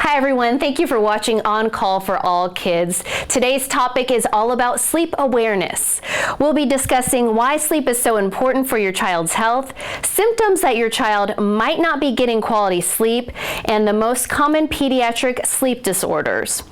Hi everyone, thank you for watching On Call for All Kids. Today's topic is all about sleep awareness. We'll be discussing why sleep is so important for your child's health, symptoms that your child might not be getting quality sleep, and the most common pediatric sleep disorders.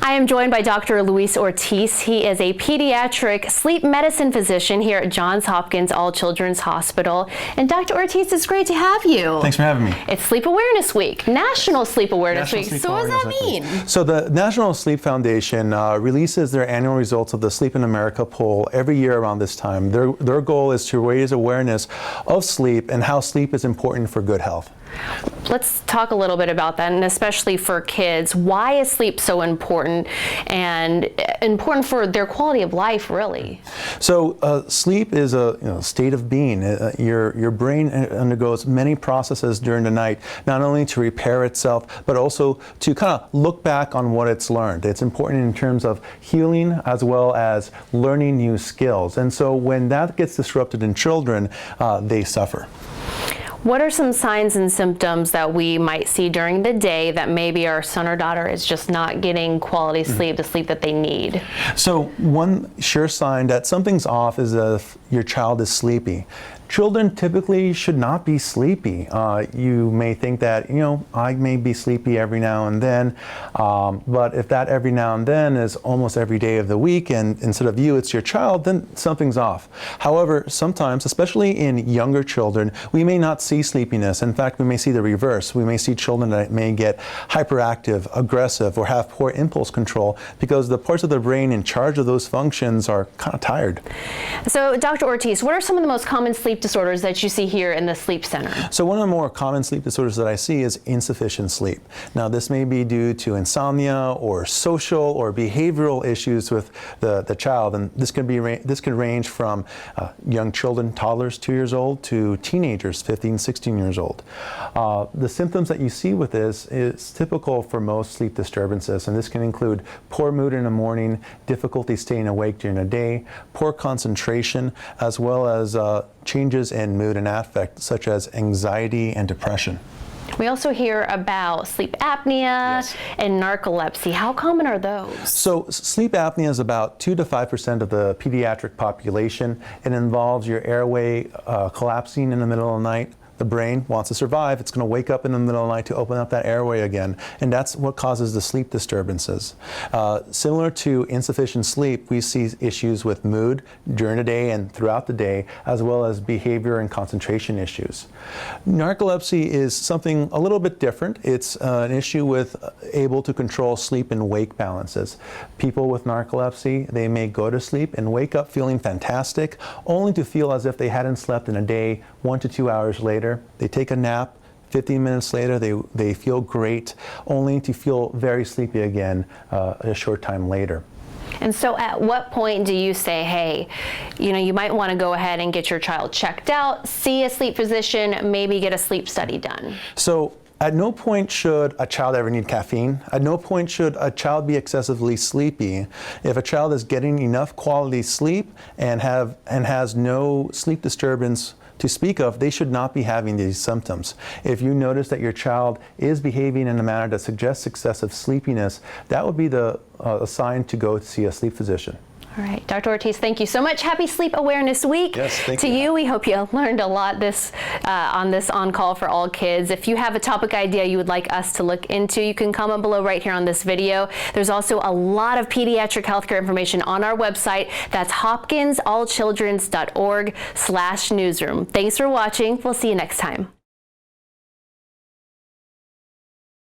I am joined by Dr. Luis Ortiz. He is a pediatric sleep medicine physician here at Johns Hopkins All-Children's Hospital. And Dr. Ortiz, it's great to have you. Thanks for having me. It's Sleep Awareness Week, National Sleep Awareness Week. So what does that mean? So the National Sleep Foundation releases their annual results of the Sleep in America poll every year around this time. Their goal is to raise awareness of sleep and how sleep is important for good health. Let's talk a little bit about that, and especially for kids. Why is sleep so important, and important for their quality of life, really? So sleep is a state of being. Your brain undergoes many processes during the night, not only to repair itself, but also to kind of look back on what it's learned. It's important in terms of healing as well as learning new skills. And so when that gets disrupted in children, they suffer. What are some signs and symptoms that we might see during the day that maybe our son or daughter is just not getting quality sleep, the sleep that they need? So one sure sign that something's off is if your child is sleepy. Children typically should not be sleepy. You may think that, I may be sleepy every now and then, but if that every now and then is almost every day of the week, and instead of you, it's your child, then something's off. However, sometimes, especially in younger children, we may not see sleepiness. In fact, we may see the reverse. We may see children that may get hyperactive, aggressive, or have poor impulse control because the parts of the brain in charge of those functions are kind of tired. So, Dr. Ortiz, what are some of the most common sleep disorders that you see here in the sleep center? So one of the more common sleep disorders that I see is insufficient sleep. Now this may be due to insomnia or social or behavioral issues with the child, and this could range from young children, toddlers 2 years old, to teenagers 15, 16 years old. The symptoms that you see with this is typical for most sleep disturbances, and this can include poor mood in the morning, difficulty staying awake during the day, poor concentration, as well as changes in mood and affect, such as anxiety and depression. We also hear about sleep apnea and narcolepsy. How common are those? So sleep apnea is about 2 to 5% of the pediatric population. It involves your airway collapsing in the middle of the night. The brain wants to survive. It's going to wake up in the middle of the night to open up that airway again, and that's what causes the sleep disturbances. Similar to insufficient sleep, we see issues with mood during the day and throughout the day, as well as behavior and concentration issues. Narcolepsy is something a little bit different. It's an issue with able to control sleep and wake balances. People with narcolepsy, they may go to sleep and wake up feeling fantastic, only to feel as if they hadn't slept in a day 1 to 2 hours later. They take a nap, 15 minutes later they feel great, only to feel very sleepy again a short time later. And so at what point do you say, hey, you might want to go ahead and get your child checked out, see a sleep physician, maybe get a sleep study done? So at no point should a child ever need caffeine. At no point should a child be excessively sleepy. If a child is getting enough quality sleep and has no sleep disturbance to speak of, they should not be having these symptoms. If you notice that your child is behaving in a manner that suggests excessive sleepiness, that would be the sign to go to see a sleep physician. All right, Dr. Ortiz, thank you so much. Happy Sleep Awareness Week. Yes, thank you. To you, we hope you learned a lot on this On Call for All Kids. If you have a topic idea you would like us to look into, you can comment below right here on this video. There's also a lot of pediatric healthcare information on our website. That's HopkinsAllChildren'sHospital.org/newsroom. Thanks for watching. We'll see you next time.